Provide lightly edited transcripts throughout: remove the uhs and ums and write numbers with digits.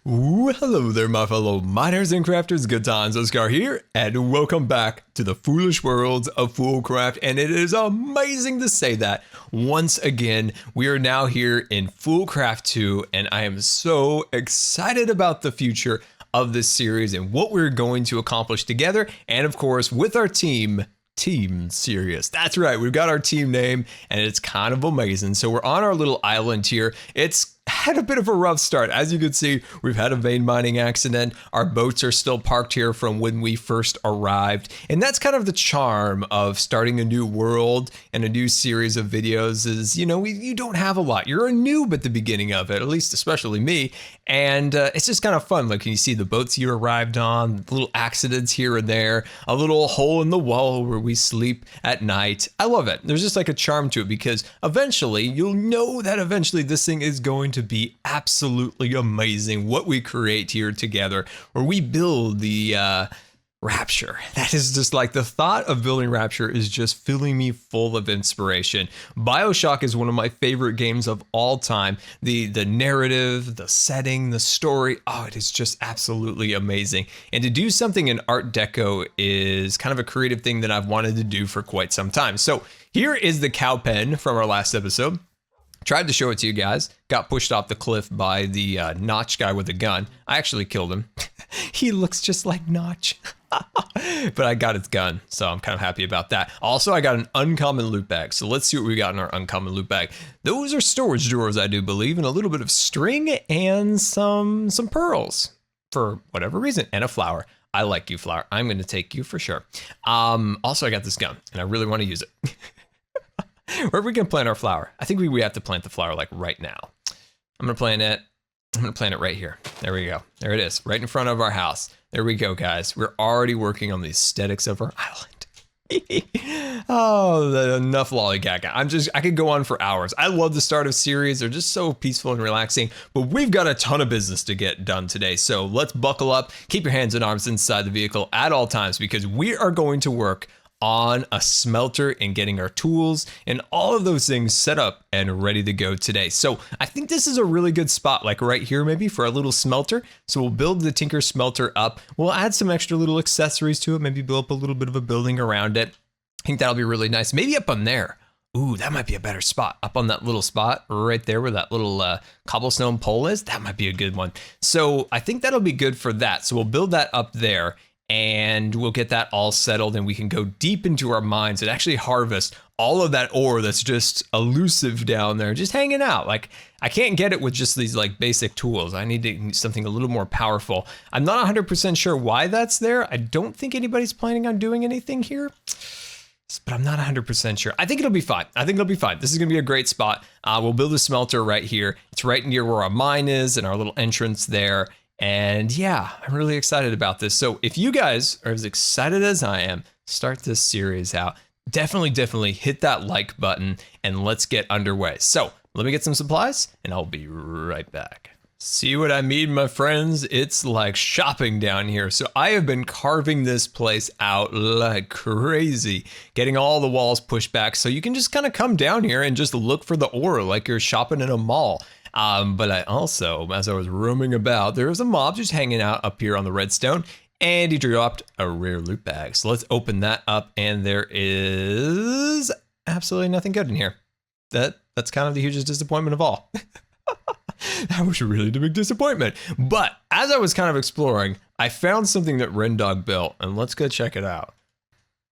Ooh, hello there, my fellow miners and crafters. GoodTimesWithScar here, and welcome back to the foolish worlds of Foolcraft. And it is amazing to say that once again. We are now here in Foolcraft 2, and I am so excited about the future of this series and what we're going to accomplish together, and of course with our team. Team Serious. That's right, we've got our team name and it's kind of amazing. So we're on our little island here. It's had a bit of a rough start. As you can see, we've had a vein mining accident. Our boats are still parked here from when we first arrived. And that's kind of the charm of starting a new world and a new series of videos is, you know, you don't have a lot. You're a noob at the beginning of it, at least especially me. And it's just kind of fun. Like you see the boats you arrived on, little accidents here and there, a little hole in the wall where we sleep at night. I love it. There's just like a charm to it because eventually you'll know that eventually this thing is going to be absolutely amazing what we create here together, where we build the Rapture. That is just like the thought of building Rapture is just filling me full of inspiration. BioShock is one of my favorite games of all time. The narrative, the setting, the story, oh, it is just absolutely amazing. And to do something in Art Deco is kind of a creative thing that I've wanted to do for quite some time. So here is the cow pen from our last episode. Tried to show it to you guys, got pushed off the cliff by the Notch guy with a gun. I actually killed him. He looks just like Notch. But I got his gun, so I'm kind of happy about that. Also, I got an uncommon loot bag, so let's see what we got in our uncommon loot bag. Those are storage drawers, I do believe, and a little bit of string and some pearls for whatever reason, and a flower. I like you, flower. I'm going to take you for sure. Also, I got this gun, and I really want to use it. Where are we gonna plant our flower? I think we have to plant the flower like right now. I'm gonna plant it right here. There we go. There it is, right in front of our house. There we go, guys. We're already working on the aesthetics of our island. Oh, enough lollygag. I could go on for hours. I love the start of series. They're just so peaceful and relaxing, but we've got a ton of business to get done today. So let's buckle up, keep your hands and arms inside the vehicle at all times because we are going to work on a smelter and getting our tools and all of those things set up and ready to go today. So I think this is a really good spot, like right here maybe for a little smelter. So we'll build the Tinker smelter up. We'll add some extra little accessories to it, maybe build up a little bit of a building around it. I think that'll be really nice. Maybe up on there. Ooh, that might be a better spot. Up on that little spot right there where that little cobblestone pole is. That might be a good one. So I think that'll be good for that. So we'll build that up there. And we'll get that all settled and we can go deep into our mines and actually harvest all of that ore that's just elusive down there, just hanging out. Like I can't get it with just these like basic tools. I need something a little more powerful. I'm not 100% sure why that's there. I don't think anybody's planning on doing anything here, but I'm not 100% sure. I think it'll be fine. This is gonna be a great spot. We'll build a smelter right here. It's right near where our mine is and our little entrance there. And yeah, I'm really excited about this. So if you guys are as excited as I am, start this series out. Definitely hit that like button and let's get underway. So let me get some supplies and I'll be right back. See what I mean, my friends? It's like shopping down here. So I have been carving this place out like crazy, getting all the walls pushed back so you can just kind of come down here and just look for the ore like you're shopping in a mall. But I also, as I was roaming about, there was a mob just hanging out up here on the redstone, and he dropped a rare loot bag. So let's open that up, and there is absolutely nothing good in here. That's kind of the hugest disappointment of all. That was really the big disappointment. But as I was kind of exploring, I found something that Rendog built, and let's go check it out.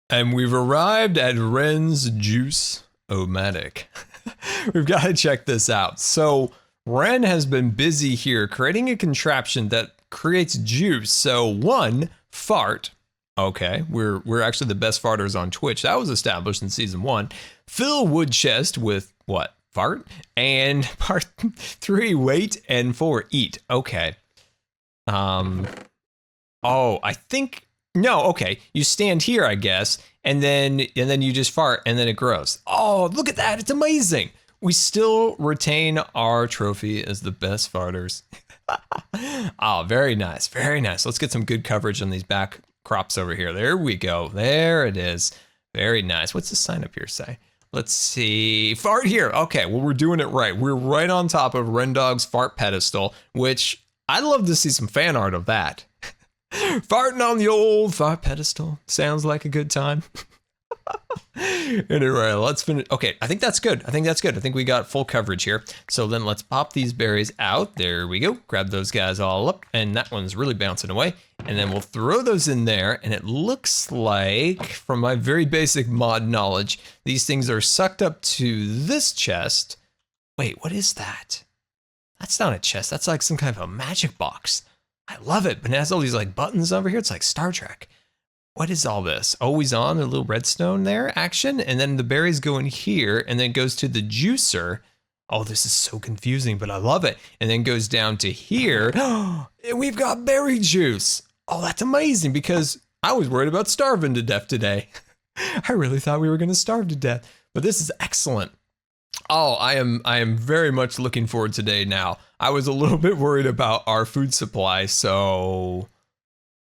And we've arrived at Ren's Juice-O-Matic. We've got to check this out. So Ren has been busy here creating a contraption that creates juice. So one, fart. Okay, we're actually the best farters on Twitch. That was established in season 1. Fill wood chest with what? Fart. And part 3, wait, and 4, eat. Okay. Oh, I think no. Okay, you stand here, I guess, and then you just fart, and then it grows. Oh, look at that! It's amazing. We still retain our trophy as the best farters. Oh, very nice, very nice. Let's get some good coverage on these back crops over here. There we go. There it is. Very nice. What's the sign up here say? Let's see. Fart here. Okay, well, we're doing it right. We're right on top of Rendog's fart pedestal, which I'd love to see some fan art of that. Farting on the old fire pedestal. Sounds like a good time. Anyway, let's finish. Okay, I think that's good. I think we got full coverage here. So then let's pop these berries out. There we go. Grab those guys all up. And that one's really bouncing away. And then we'll throw those in there. And it looks like, from my very basic mod knowledge, these things are sucked up to this chest. Wait, what is that? That's not a chest. That's like some kind of a magic box. I love it. But it has all these like buttons over here. It's like Star Trek. What is all this? Always on, a little redstone there, action. And then the berries go in here and then it goes to the juicer. Oh, this is so confusing, but I love it. And then goes down to here. And we've got berry juice. Oh, that's amazing because I was worried about starving to death today. I really thought we were going to starve to death, but this is excellent. Oh, I am very much looking forward to today now. I was a little bit worried about our food supply, so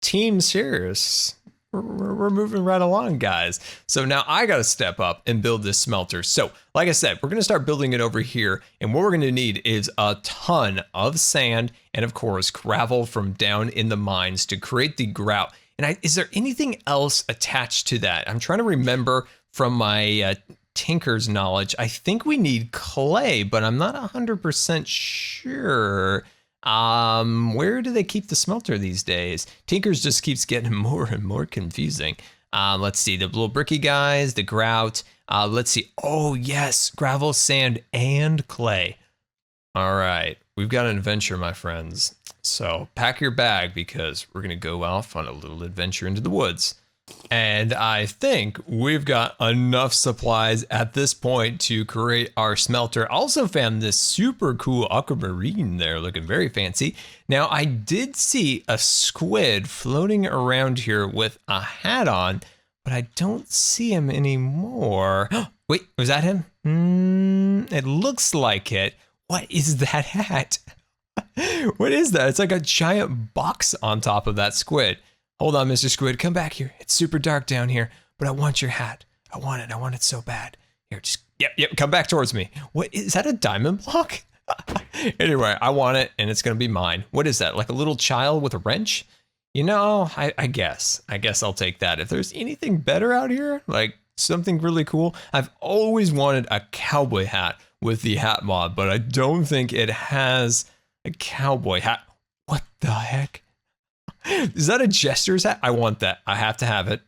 team serious. We're moving right along, guys. So now I got to step up and build this smelter. So like I said, we're going to start building it over here. And what we're going to need is a ton of sand and of course, gravel from down in the mines to create the grout. And is there anything else attached to that? I'm trying to remember from my tinker's knowledge. I think we need clay, but I'm not 100% sure. Where do they keep the smelter these days? Tinker's just keeps getting more and more confusing. Let's see, the little bricky guys, the grout. Let's see. Oh yes, gravel, sand, and clay. All right, we've got an adventure, my friends. So pack your bag because we're gonna go off on a little adventure into the woods. And I think we've got enough supplies at this point to create our smelter. Also found this super cool aquamarine there, looking very fancy. Now I did see a squid floating around here with a hat on, but I don't see him anymore. Wait, was that him? It looks like it. What is that hat? What is that? It's like a giant box on top of that squid. Hold on, Mr. Squid, come back here. It's super dark down here, but I want your hat. I want it so bad. Here, just, yep, come back towards me. What, is that a diamond block? Anyway, I want it and it's gonna be mine. What is that, like a little child with a wrench? You know, I guess I'll take that. If there's anything better out here, like something really cool, I've always wanted a cowboy hat with the hat mod, but I don't think it has a cowboy hat. What the heck? Is that a jester's hat? I want that. I have to have it.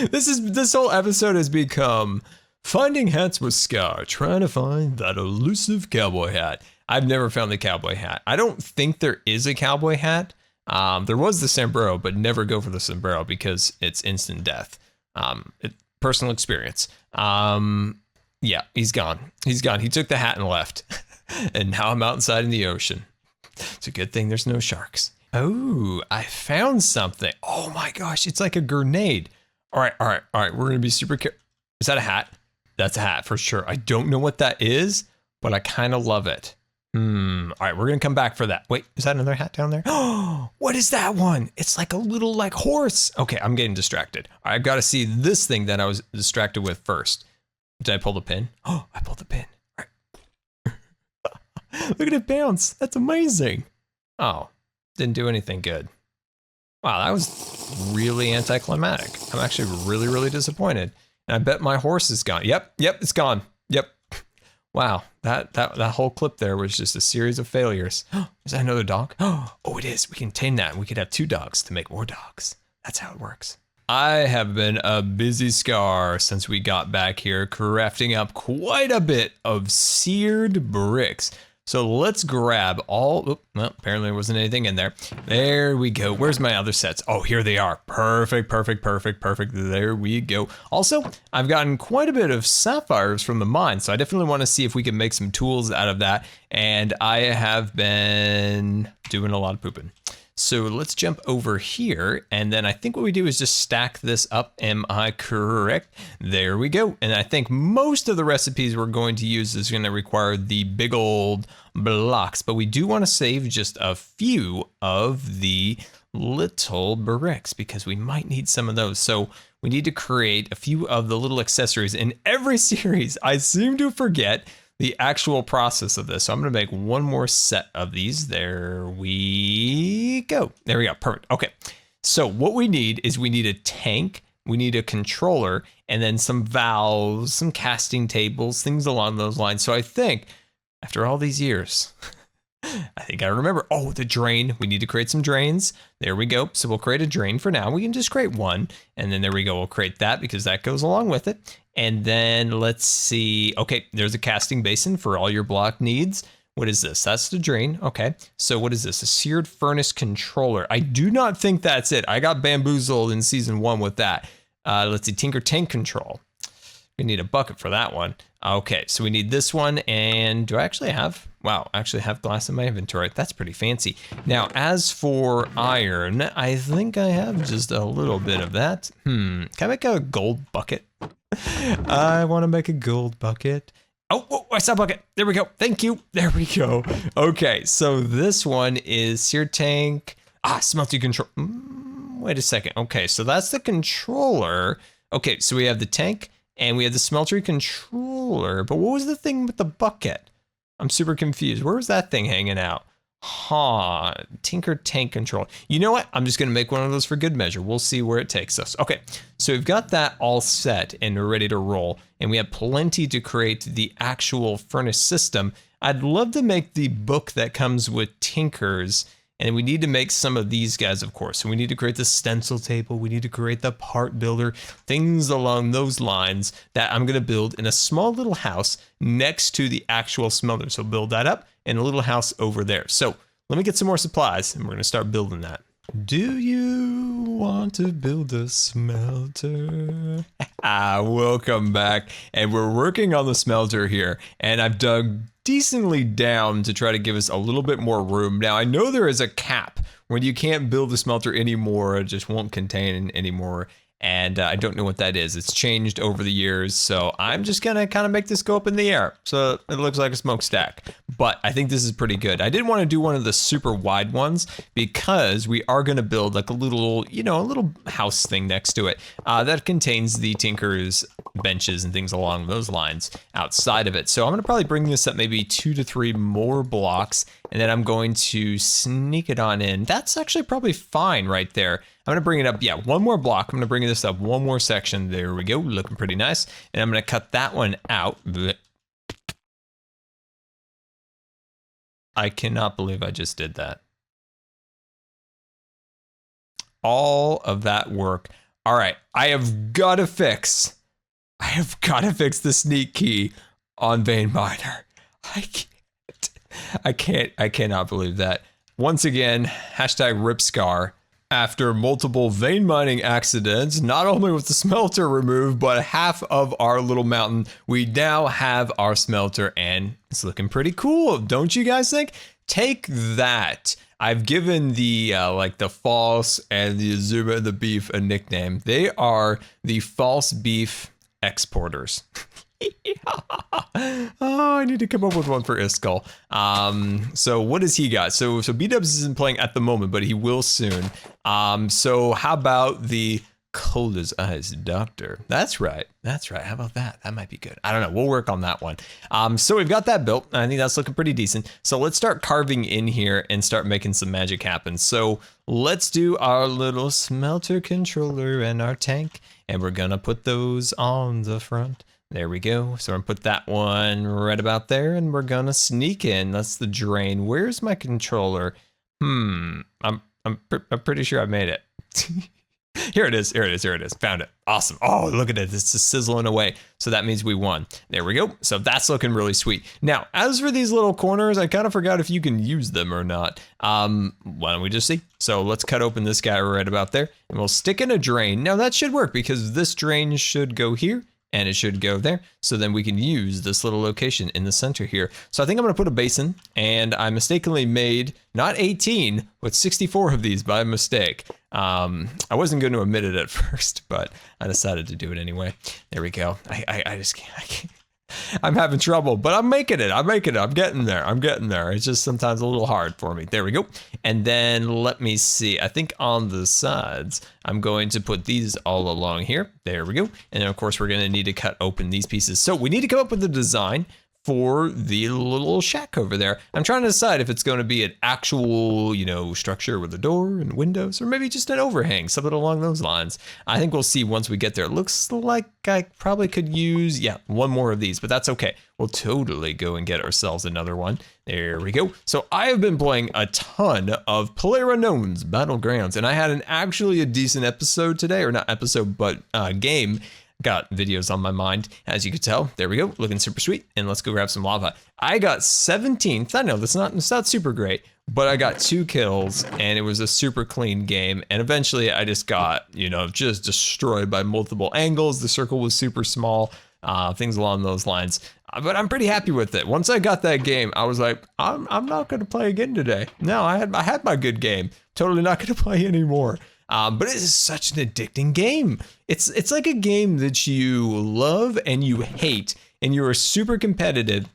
This whole episode has become finding hats with Scar, trying to find that elusive cowboy hat. I've never found the cowboy hat. I don't think there is a cowboy hat. There was the sombrero, but never go for the sombrero because it's instant death. Personal experience. Yeah, he's gone. He took the hat and left. And now I'm outside in the ocean. It's a good thing there's no sharks. Oh, I found something. Oh my gosh, it's like a grenade. All right. We're gonna be super careful. Is that a hat? That's a hat for sure. I don't know what that is, but I kind of love it. All right, we're gonna come back for that. Wait, is that another hat down there? Oh, what is that one? It's like a little like horse. Okay, I'm getting distracted. I've got to see this thing that I was distracted with first. Did I pull the pin? Oh, I pulled the pin. All right. Look at it bounce. That's amazing. Oh. Didn't do anything good. Wow, that was really anticlimactic. I'm actually really disappointed. And I bet my horse is gone. Yep, it's gone. Yep. Wow, that whole clip there was just a series of failures. Is that another dog? Oh, it is. We can tame that and we could have 2 dogs to make more dogs. That's how it works. I have been a busy Scar since we got back here, crafting up quite a bit of seared bricks. So let's grab all, well, apparently there wasn't anything in there. There we go. Where's my other sets? Oh, here they are. Perfect. There we go. Also, I've gotten quite a bit of sapphires from the mine, so I definitely want to see if we can make some tools out of that. And I have been doing a lot of pooping. So let's jump over here, and then I think what we do is just stack this up. Am I correct? There we go. And I think most of the recipes we're going to use is going to require the big old blocks, but we do want to save just a few of the little bricks because we might need some of those. So we need to create a few of the little accessories. In every series, I seem to forget the actual process of this. So I'm gonna make one more set of these. There we go. There we go, perfect. Okay, so what we need is we need a tank, we need a controller, and then some valves, some casting tables, things along those lines. So I think after all these years, I think I remember. Oh, the drain. We need to create some drains. There we go. So we'll create a drain for now. We can just create one. And then there we go. We'll create that because that goes along with it. And then let's see. Okay, there's a casting basin for all your block needs. What is this? That's the drain. Okay. So what is this? A seared furnace controller. I do not think that's it. I got bamboozled in season 1 with that. Let's see. Tinker tank control. We need a bucket for that one. Okay, so we need this one, and do I actually have, wow, I actually have glass in my inventory. That's pretty fancy. Now, as for iron, I think I have just a little bit of that. Can I make a gold bucket? I want to make a gold bucket. Oh, I saw a bucket. There we go. Thank you. There we go. Okay, so this one is seared tank. Smelter control. Wait a second. Okay, so that's the controller. Okay, so we have the tank. And we have the smelter controller, but what was the thing with the bucket? I'm super confused. Where was that thing hanging out? Tinker tank control. You know what? I'm just gonna make one of those for good measure. We'll see where it takes us. Okay, so we've got that all set and we're ready to roll. And we have plenty to create the actual furnace system. I'd love to make the book that comes with Tinkers. And we need to make some of these guys, of course. So we need to create the stencil table. We need to create the part builder, things along those lines that I'm going to build in a small little house next to the actual smelter. So build that up and a little house over there. So let me get some more supplies and we're going to start building that. Do you want to build a smelter? Welcome back. And we're working on the smelter here. And I've dug decently down to try to give us a little bit more room. Now, I know there is a cap when you can't build the smelter anymore. It just won't contain anymore. And I don't know what that is. It's changed over the years. So I'm just going to kind of make this go up in the air. So it looks like a smokestack. But I think this is pretty good. I didn't want to do one of the super wide ones because we are going to build like a little, a little house thing next to it that contains the Tinker's benches and things along those lines outside of it. So I'm going to probably bring this up maybe 2 to 3 more blocks. And then I'm going to sneak it on in. That's actually probably fine right there. I'm going to bring it up, one more block. I'm going to bring this up one more section. There we go, looking pretty nice. And I'm going to cut that one out. I cannot believe I just did that. All of that work. All right, I have got to fix the sneak key on Vein Miner. I cannot believe that. Once again, #RipScar. After multiple vein mining accidents, not only was the smelter removed, but half of our little mountain, we now have our smelter and it's looking pretty cool. Don't you guys think? Take that. I've given the like the false and the Azuma and the beef a nickname. They are the false beef exporters. Oh, I need to come up with one for Iskall. So what does he got? So B-Dubs isn't playing at the moment, but he will soon. So how about the cold as ice doctor? That's right. How about that? That might be good. I don't know. We'll work on that one. So we've got that built. I think that's looking pretty decent. So let's start carving in here and start making some magic happen. So let's do our little smelter controller and our tank, and we're gonna put those on the front. There we go. So I'm gonna put that one right about there, and we're gonna sneak in. That's the drain. Where's my controller? I'm pretty sure I made it. Here it is. Found it. Awesome. Oh, look at it. It's just sizzling away. So that means we won. There we go. So that's looking really sweet. Now, as for these little corners, I kind of forgot if you can use them or not. Why don't we just see? So let's cut open this guy right about there, and we'll stick in a drain. Now that should work because this drain should go here. And it should go there. So then we can use this little location in the center here. So I think I'm gonna put a basin, and I mistakenly made not 18, but 64 of these by mistake. I wasn't going to admit it at first, but I decided to do it anyway. There we go. I just can't. I'm having trouble, but I'm making it. I'm getting there. It's just sometimes a little hard for me. There we go. And then let me see. I think on the sides, I'm going to put these all along here. There we go. And then of course, we're going to need to cut open these pieces. So we need to come up with a design for the little shack over there. I'm trying to decide if it's going to be an actual, you know, structure with a door and windows, or maybe just an overhang, something along those lines. I think we'll see once we get there. It looks like I probably could use, yeah, one more of these, but that's okay. We'll totally go and get ourselves another one. There we go. So I have been playing a ton of PlayerUnknown's Battlegrounds, and I had actually a decent episode today, or not episode, but game. Got videos on my mind, as you could tell. There we go, looking super sweet. And let's go grab some lava. I got 17th. I know it's not super great, but I got 2 kills, and it was a super clean game. And eventually, I just got, you know, just destroyed by multiple angles. The circle was super small, things along those lines. But I'm pretty happy with it. Once I got that game, I was like, I'm not going to play again today. No, I had my good game. Totally not going to play anymore. But it is such an addicting game. It's like a game that you love and you hate, and you are super competitive,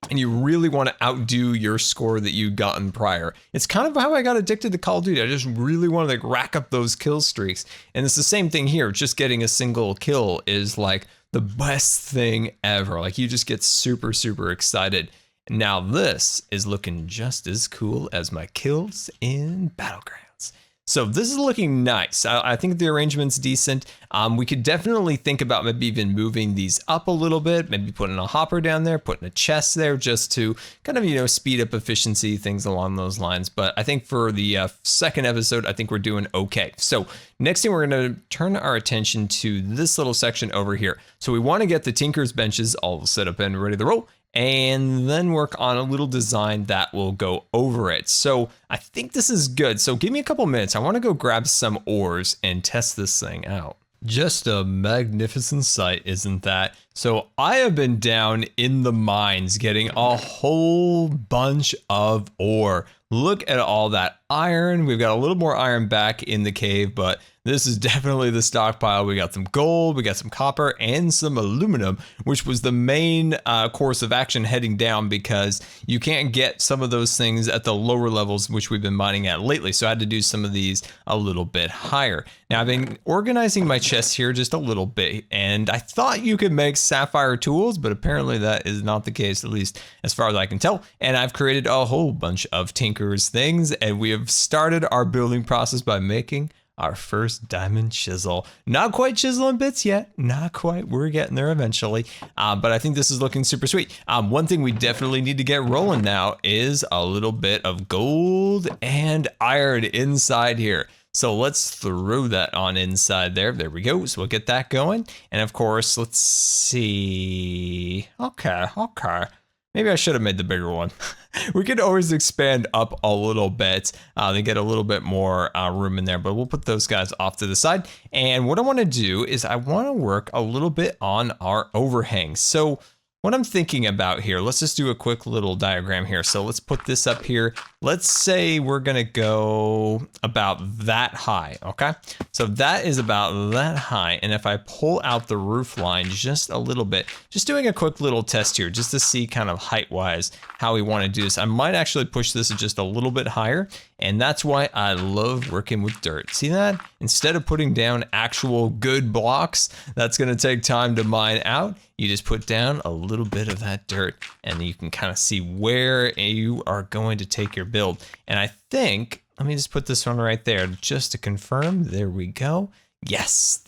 and you really want to outdo your score that you gotten prior. It's kind of how I got addicted to Call of Duty. I just really want to like rack up those kill streaks. And it's the same thing here. Just getting a single kill is like the best thing ever. Like you just get super, super excited. Now this is looking just as cool as my kills in Battlegrounds. So this is looking nice. I think the arrangement's decent. We could definitely think about maybe even moving these up a little bit, maybe putting a hopper down there, putting a chest there just to kind of, you know, speed up efficiency, things along those lines. But I think for the second episode, I think we're doing okay. So next thing, we're going to turn our attention to this little section over here. So we want to get the Tinker's benches all set up and ready to roll, and then work on a little design that will go over it. So I think this is good. So give me a couple minutes. I want to go grab some ores and test this thing out. Just a magnificent sight, isn't that? So I have been down in the mines getting a whole bunch of ore. Look at all that iron. We've got a little more iron back in the cave, but this is definitely the stockpile. We got some gold, we got some copper, and some aluminum, which was the main course of action heading down, because you can't get some of those things at the lower levels, which we've been mining at lately. So I had to do some of these a little bit higher. Now I've been organizing my chests here just a little bit, and I thought you could make sapphire tools, but apparently that is not the case, at least as far as I can tell. And I've created a whole bunch of Tinker's things, and we have started our building process by making our first diamond chisel. Not quite chiseling bits yet, not quite. We're getting there eventually, but I think this is looking super sweet. One thing we definitely need to get rolling now is a little bit of gold and iron inside here. So let's throw that on inside there. There we go. So we'll get that going. And of course, let's see. Okay. Maybe I should have made the bigger one. We could always expand up a little bit to get a little bit more room in there, but we'll put those guys off to the side. And what I want to do is I want to work a little bit on our overhang. So what I'm thinking about here, let's just do a quick little diagram here. So let's put this up here. Let's say we're gonna go about that high, okay? So that is about that high. And if I pull out the roof line just a little bit, just doing a quick little test here, just to see kind of height-wise how we wanna do this. I might actually push this just a little bit higher. And that's why I love working with dirt. See that? Instead of putting down actual good blocks, that's gonna take time to mine out. You just put down a little bit of that dirt, and you can kind of see where you are going to take your build. And I think, let me just put this one right there just to confirm. There we go. Yes,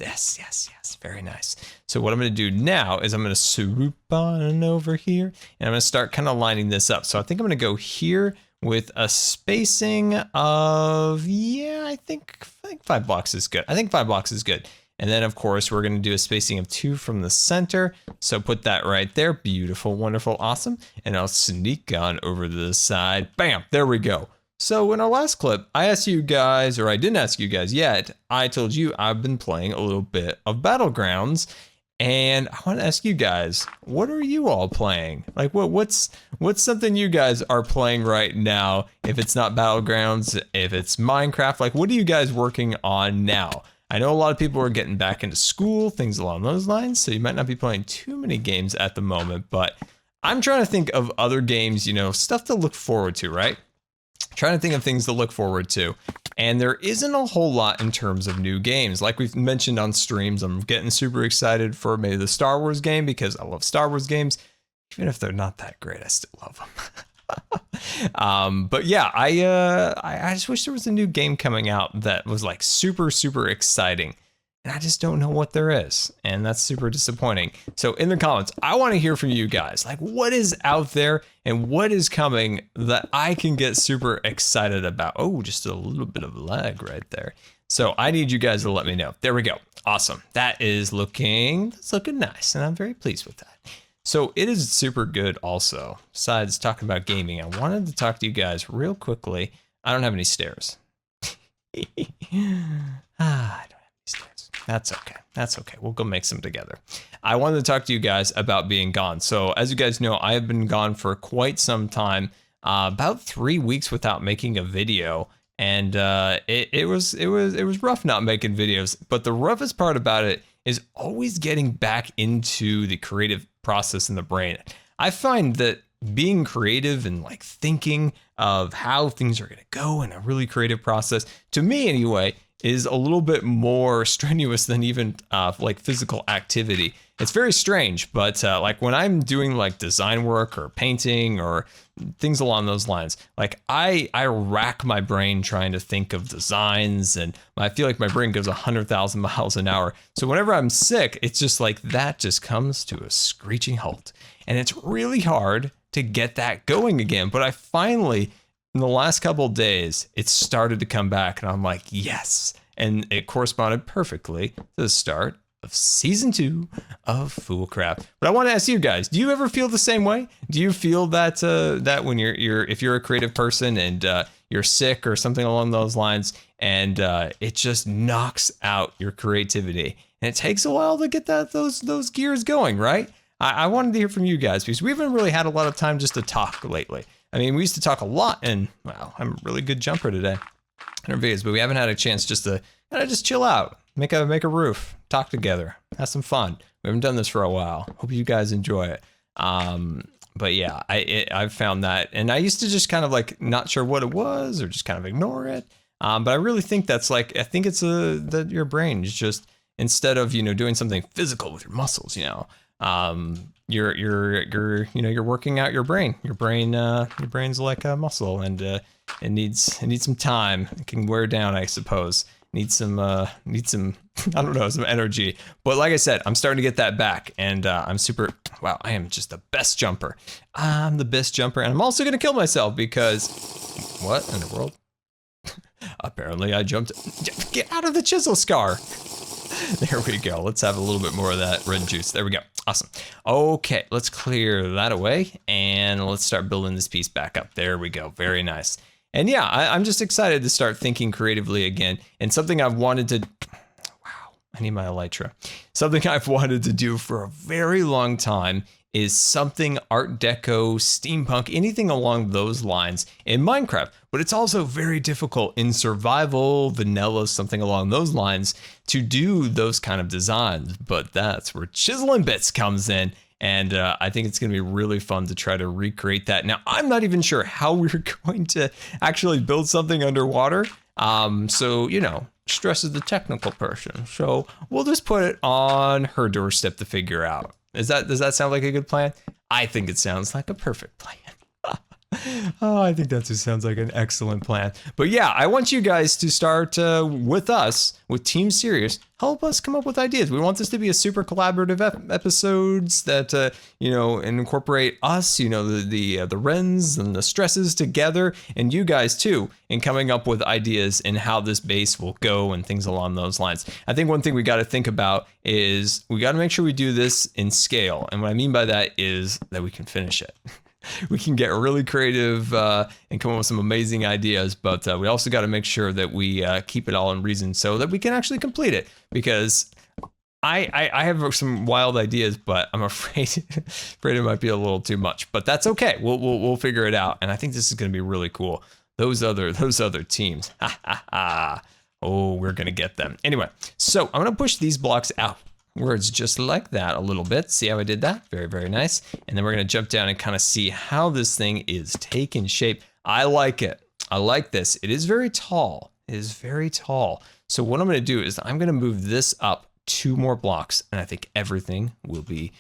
very nice. So what I'm gonna do now is I'm gonna swoop on over here, and I'm gonna start kind of lining this up. So I think I'm gonna go here with a spacing of, yeah, I think 5 blocks is good. I think 5 blocks is good. And then of course, we're gonna do a spacing of 2 from the center. So put that right there. Beautiful, wonderful, awesome. And I'll sneak on over to the side. Bam, there we go. So in our last clip, I asked you guys, or I didn't ask you guys yet, I told you I've been playing a little bit of Battlegrounds. And I want to ask you guys, what are you all playing? Like what's something you guys are playing right now? If it's not Battlegrounds, if it's Minecraft, like what are you guys working on now? I know a lot of people are getting back into school, things along those lines, so you might not be playing too many games at the moment, but I'm trying to think of other games, you know, stuff to look forward to, right? Trying to think of things to look forward to. And there isn't a whole lot in terms of new games. Like we've mentioned on streams, I'm getting super excited for maybe the Star Wars game because I love Star Wars games. Even if they're not that great, I still love them. But yeah, I just wish there was a new game coming out that was like super, super exciting. And I just don't know what there is. And that's super disappointing. So in the comments, I want to hear from you guys. Like, what is out there and what is coming that I can get super excited about? Oh, just a little bit of lag right there. So I need you guys to let me know. There we go. Awesome. That's looking nice. And I'm very pleased with that. So it is super good also. Besides talking about gaming, I wanted to talk to you guys real quickly. I don't have any stairs. I don't have any stairs. That's okay. That's okay. We'll go make some together. I wanted to talk to you guys about being gone. So as you guys know, I have been gone for quite some time, about 3 weeks without making a video. And it was rough not making videos. But the roughest part about it is always getting back into the creative process in the brain. I find that being creative and like thinking of how things are going to go in a really creative process, to me anyway, is a little bit more strenuous than even like physical activity. It's very strange, but like when I'm doing like design work or painting or things along those lines, like I rack my brain trying to think of designs, and I feel like my brain goes 100,000 miles an hour. So whenever I'm sick, it's just like that just comes to a screeching halt. And it's really hard to get that going again. But I finally, in the last couple of days, it started to come back, and I'm like, yes. And it corresponded perfectly to the start of season 2 of Foolcraft. But I want to ask you guys, do you ever feel the same way? Do you feel that that when if you're a creative person and you're sick or something along those lines, and it just knocks out your creativity, and it takes a while to get those gears going, right? I wanted to hear from you guys because we haven't really had a lot of time just to talk lately. I mean, we used to talk a lot, and wow, I'm a really good jumper today in our videos, but we haven't had a chance just to kind of just chill out, make a roof, talk together, have some fun. We haven't done this for a while. Hope you guys enjoy it. But yeah, I've found that, and I used to just kind of like not sure what it was or just kind of ignore it. But I really think that's like, I think it's that your brain is just, instead of, you know, doing something physical with your muscles, you know, you're working out your brain. Your brain's like a muscle, and it needs some time. It can wear down, I suppose. Needs some I don't know, some energy. But like I said, I'm starting to get that back, and I'm super, wow, I am just the best jumper. I'm the best jumper, and I'm also gonna kill myself because, what in the world? Apparently I jumped. Get out of the chisel scar. There we go. Let's have a little bit more of that red juice. There we go. Awesome. Okay, let's clear that away, and let's start building this piece back up. There we go. Very nice. And yeah, I'm just excited to start thinking creatively again. And something I've wanted to, wow, I need my elytra. Something I've wanted to do for a very long time is something Art Deco, steampunk, anything along those lines in Minecraft. But it's also very difficult in survival, vanilla, something along those lines to do those kind of designs. But that's where Chisel and Bits comes in. And I think it's going to be really fun to try to recreate that. Now, I'm not even sure how we're going to actually build something underwater. So, you know, Stress is the technical person. So we'll just put it on her doorstep to figure out. Does that sound like a good plan? I think it sounds like a perfect plan. Oh, I think that just sounds like an excellent plan. But yeah, I want you guys to start with us, with Team Serious. Help us come up with ideas. We want this to be a super collaborative episodes that, you know, incorporate us, you know, the Wrens and the Stresses together, and you guys too, in coming up with ideas in how this base will go and things along those lines. I think one thing we got to think about is we got to make sure we do this in scale. And what I mean by that is that we can finish it. We can get really creative and come up with some amazing ideas, but we also got to make sure that we keep it all in reason so that we can actually complete it. Because I have some wild ideas, but I'm afraid it might be a little too much. But that's okay. We'll figure it out, and I think this is going to be really cool. Those other teams, oh, we're gonna get them anyway. So I'm gonna push these blocks out. Words just like that a little bit. See how I did that? Very, very nice. And then we're going to jump down and kind of see how this thing is taking shape. I like it. I like this. It is very tall. It is very tall. So what I'm going to do is I'm going to move this up 2 more blocks, and I think everything will be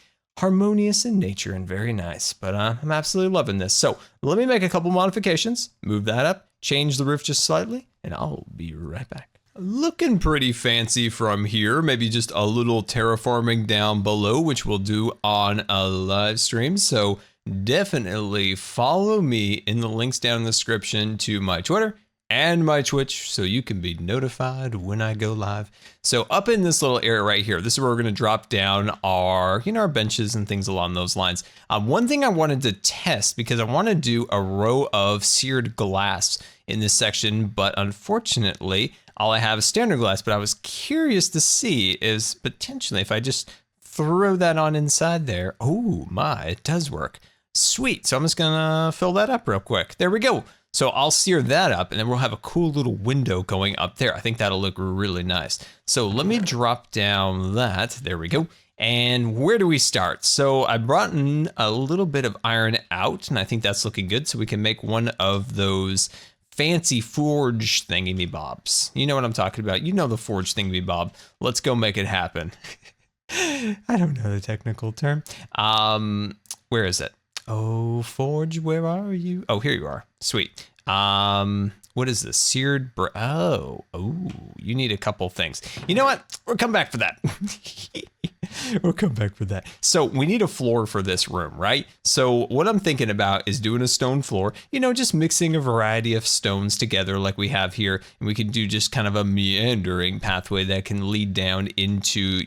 harmonious in nature and very nice, but I'm absolutely loving this. So let me make a couple modifications, move that up, change the roof just slightly, and I'll be right back. Looking pretty fancy from here, maybe just a little terraforming down below, which we'll do on a live stream. So definitely follow me in the links down in the description to my Twitter and my Twitch so you can be notified when I go live. So up in this little area right here, this is where we're gonna drop down our, our benches and things along those lines. One thing I wanted to test, because I wanna do a row of seared glass in this section, but unfortunately, all I have is standard glass, but I was curious to see is potentially if I just throw that on inside there. Oh my, it does work. Sweet, so I'm just gonna fill that up real quick. There we go. So I'll sear that up and then we'll have a cool little window going up there. I think that'll look really nice. So let me drop down that, there we go. And where do we start? So I brought in a little bit of iron out and I think that's looking good. So we can make one of those fancy forge thingy-bobs. You know what I'm talking about. You know the forge thingy-bob. Let's go make it happen. I don't know the technical term. Where is it? Oh, forge, where are you? Oh, here you are. Sweet. What is this? Seared oh, you need a couple things. You know what? We'll come back for that. We'll come back for that. So we need a floor for this room, right? So what I'm thinking about is doing a stone floor, just mixing a variety of stones together like we have here. And we can do just kind of a meandering pathway that can lead down into,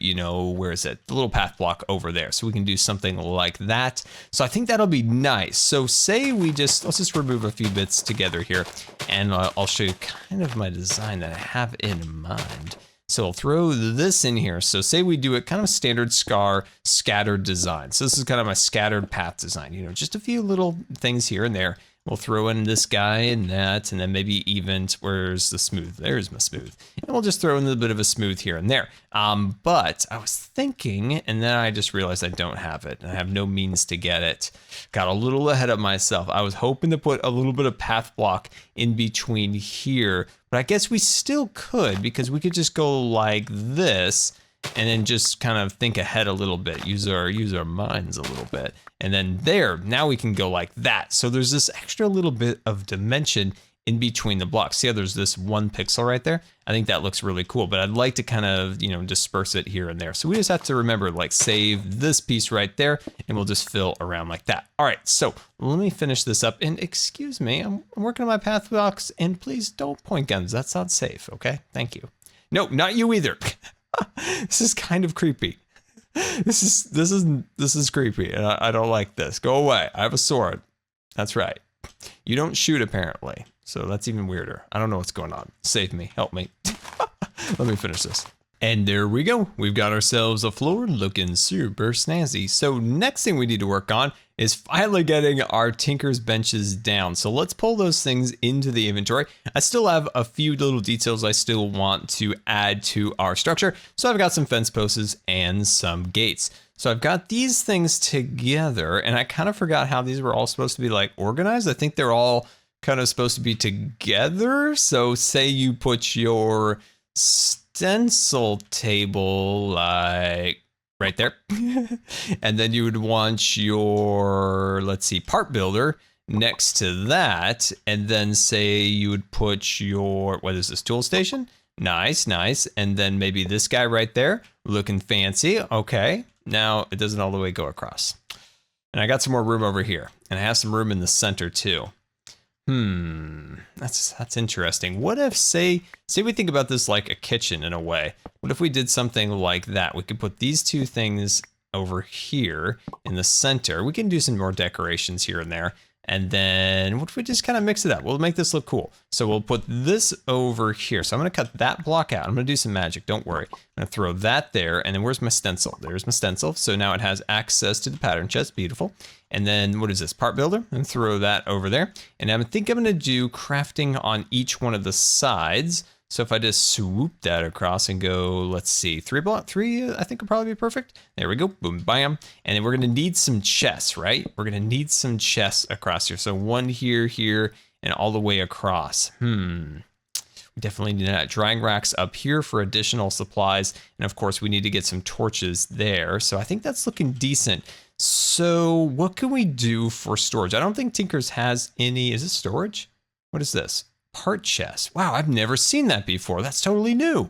where is it? The little path block over there. So we can do something like that. So I think that'll be nice. So say let's just remove a few bits together here and I'll show you kind of my design that I have in mind. So I'll throw this in here. So say we do it kind of standard Scar scattered design. So this is kind of my scattered path design, just a few little things here and there. We'll throw in this guy and that, and then maybe even, where's the smooth? There's my smooth. And we'll just throw in a bit of a smooth here and there. But I was thinking, and then I just realized I don't have it. And I have no means to get it. Got a little ahead of myself. I was hoping to put a little bit of path block in between here, but I guess we still could, because we could just go like this and then just kind of think ahead a little bit, use our minds a little bit. And then there, now we can go like that. So there's this extra little bit of dimension in between the blocks. See how there's this 1 pixel right there? I think that looks really cool, but I'd like to kind of, disperse it here and there. So we just have to remember, like, save this piece right there, and we'll just fill around like that. All right, so let me finish this up. And excuse me, I'm working on my path blocks, and please don't point guns. That's not safe, okay? Thank you. No, not you either. This is kind of creepy. This is creepy, and I don't like this. Go away. I have a sword. That's right. You don't shoot, apparently. So that's even weirder. I don't know what's going on. Save me. Help me. Let me finish this. And there we go. We've got ourselves a floor looking super snazzy. So next thing we need to work on is finally getting our Tinker's benches down. So let's pull those things into the inventory. I still have a few little details I still want to add to our structure. So I've got some fence posts and some gates. So I've got these things together, and I kind of forgot how these were all supposed to be like organized. I think they're all kind of supposed to be together. So say you put your stencil table like right there. And then you would want your, let's see, part builder next to that. And then say you would put your, what is this, tool station? Nice, nice. And then maybe this guy right there, looking fancy. Okay, now it doesn't all the way go across. And I got some more room over here. And I have some room in the center too. That's interesting. What if, say we think about this like a kitchen in a way. What if we did something like that? We could put these two things over here in the center. We can do some more decorations here and there. And then what if we just kind of mix it up? We'll make this look cool. So we'll put this over here. So I'm going to cut that block out. I'm going to do some magic. Don't worry. I'm going to throw that there. And then where's my stencil? There's my stencil. So now it has access to the pattern chest. Beautiful. And then what is this? Part builder. And throw that over there. And I think I'm going to do crafting on each one of the sides. So if I just swoop that across and go, let's see, three, I think would probably be perfect. There we go, boom, bam. And then we're gonna need some chests, right? We're gonna need some chests across here. So one here, and all the way across. definitely need that. Drying racks up here for additional supplies. And of course, we need to get some torches there. So I think that's looking decent. So what can we do for storage? I don't think Tinker's has any. Is this storage? What is this? Part chest. Wow, I've never seen that before. That's totally new.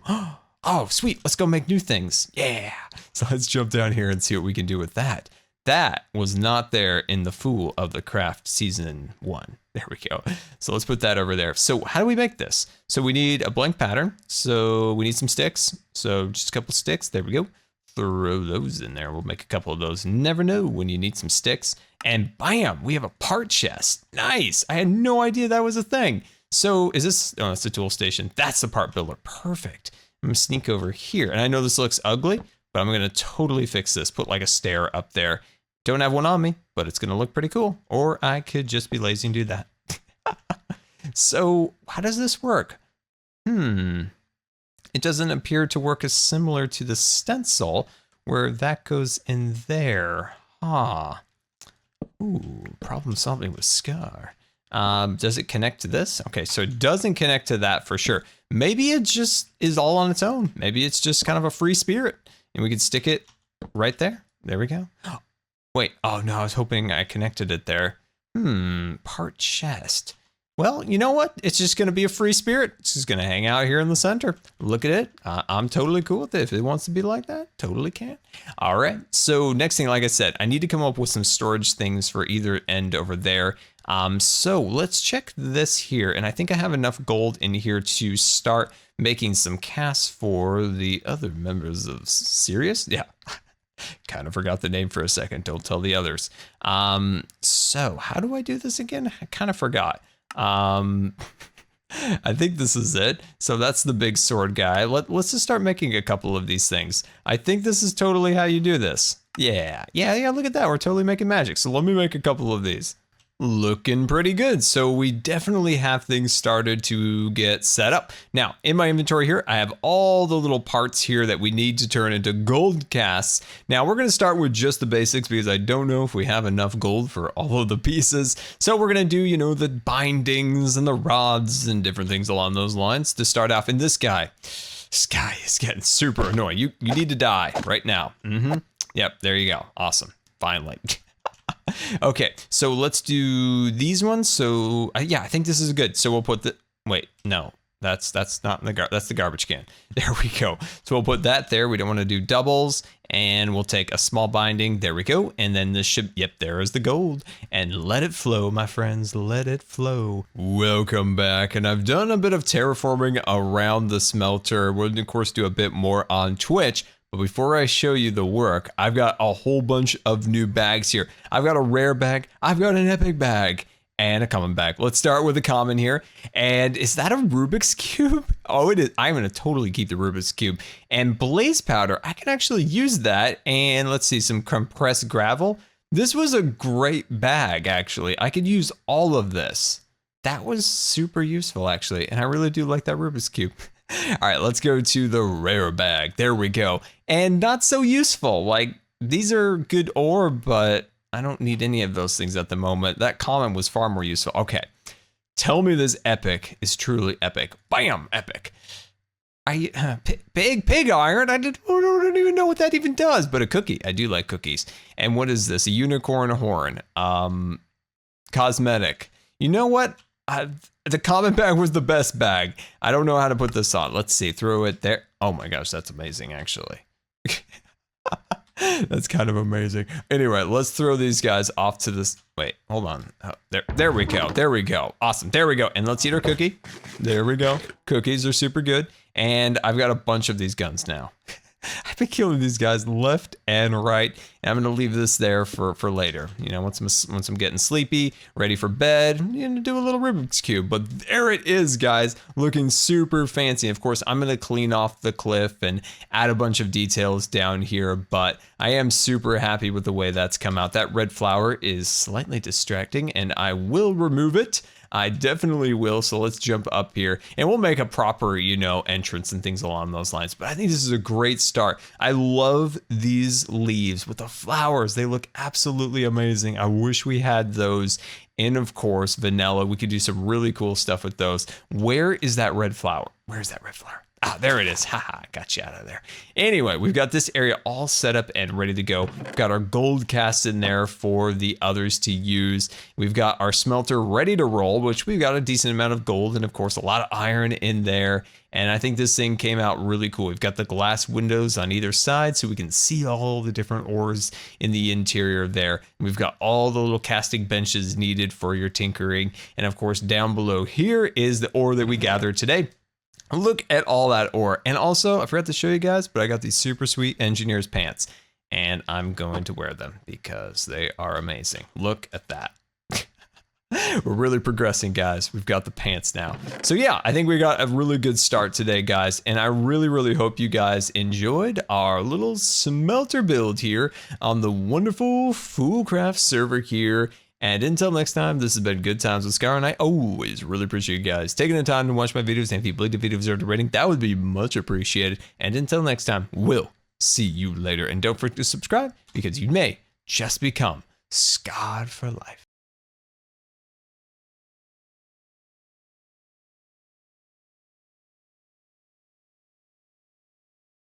Oh, sweet. Let's go make new things. Yeah. So let's jump down here and see what we can do with that. That was not there in the Fool of the Craft Season 1. There we go. So let's put that over there. So how do we make this? So we need a blank pattern. So we need some sticks. So just a couple sticks. There we go. Throw those in there. We'll make a couple of those. Never know when you need some sticks. And bam, we have a part chest. Nice. I had no idea that was a thing. So is this, oh, it's a tool station. That's the part builder. Perfect. I'm gonna sneak over here. And I know this looks ugly, but I'm gonna totally fix this. Put like a stair up there. Don't have one on me, but it's gonna look pretty cool. Or I could just be lazy and do that. So how does this work? It doesn't appear to work as similar to the stencil where that goes in there. Ooh, problem solving with Scar. Does it connect to this? Okay, so it doesn't connect to that for sure. Maybe it just is all on its own. Maybe it's just kind of a free spirit and we could stick it right there. There we go. Wait, oh no, I was hoping I connected it there. Part chest. Well, you know what? It's just going to be a free spirit. It's just going to hang out here in the center. Look at it. I'm totally cool with it. If it wants to be like that, totally can. All right. So next thing, like I said, I need to come up with some storage things for either end over there. So let's check this here. And I think I have enough gold in here to start making some casts for the other members of Sirius. Yeah. Kind of forgot the name for a second. Don't tell the others. So how do I do this again? I kind of forgot. I think this is it. So that's the big sword guy. Let's just start making a couple of these things. I think this is totally how you do this. Yeah. Look at that. We're totally making magic. So let me make a couple of these. Looking pretty good. So we definitely have things started to get set up. Now in my inventory here, I have all the little parts here that we need to turn into gold casts. Now we're going to start with just the basics because I don't know if we have enough gold for all of the pieces. So we're going to do, you know, the bindings and the rods and different things along those lines to start off. And this guy is getting super annoying. You need to die right now. Yep. There you go. Awesome. Finally. Okay, so let's do these ones. So yeah, I think this is good. So we'll put the, wait, no, that's not in the that's the garbage can. There we go. So we'll put that there. We don't want to do doubles, and we'll take a small binding. There we go. And then this should, yep, there is the gold. And let it flow, my friends, let it flow. Welcome back. And I've done a bit of terraforming around the smelter. We'll of course do a bit more on Twitch. But before I show you the work, I've got a whole bunch of new bags here. I've got a rare bag, I've got an epic bag, and a common bag. Let's start with the common here. And is that a Rubik's Cube? Oh, it is. I'm going to totally keep the Rubik's Cube. And blaze powder, I can actually use that. And let's see, some compressed gravel. This was a great bag, actually. I could use all of this. That was super useful, actually. And I really do like that Rubik's Cube. All right, let's go to the rare bag. There we go. And not so useful. Like, these are good ore, but I don't need any of those things at the moment. That common was far more useful. Okay, tell me this epic is truly epic. Bam, epic. Big pig iron. I don't even know what that even does, but a cookie. I do like cookies. And what is this? A unicorn horn. Cosmetic. You know what? The common bag was the best bag. I don't know how to put this on. Let's see. Throw it there. Oh my gosh, that's amazing, actually. That's kind of amazing. Anyway, let's throw these guys off to this. Wait, hold on. Oh, there we go. There we go. Awesome. There we go. And let's eat our cookie. There we go. Cookies are super good. And I've got a bunch of these guns now. I've been killing these guys left and right. And I'm going to leave this there for later. You know, once I'm getting sleepy, ready for bed, I'm going to do a little Rubik's Cube. But there it is, guys, looking super fancy. Of course, I'm going to clean off the cliff and add a bunch of details down here. But I am super happy with the way that's come out. That red flower is slightly distracting, and I will remove it. I definitely will. So let's jump up here and we'll make a proper, you know, entrance and things along those lines. But I think this is a great start. I love these leaves with the flowers. They look absolutely amazing. I wish we had those and of course vanilla. We could do some really cool stuff with those. Where is that red flower? Where's that red flower? Ah, there it is. Haha, got you out of there. Anyway, we've got this area all set up and ready to go. We've got our gold cast in there for the others to use. We've got our smelter ready to roll, which we've got a decent amount of gold and of course a lot of iron in there. And I think this thing came out really cool. We've got the glass windows on either side so we can see all the different ores in the interior there. We've got all the little casting benches needed for your tinkering. And of course, down below here is the ore that we gathered today. Look at all that ore. And also, I forgot to show you guys, but I got these super sweet engineer's pants. And I'm going to wear them because they are amazing. Look at that. We're really progressing, guys. We've got the pants now. So yeah, I think we got a really good start today, guys. And I really hope you guys enjoyed our little smelter build here on the wonderful Foolcraft server here. And until next time, this has been Good Times with Scar, and I always really appreciate you guys taking the time to watch my videos. And if you believe the video deserved a rating, that would be much appreciated. And until next time, we'll see you later. And don't forget to subscribe because you may just become scarred for life.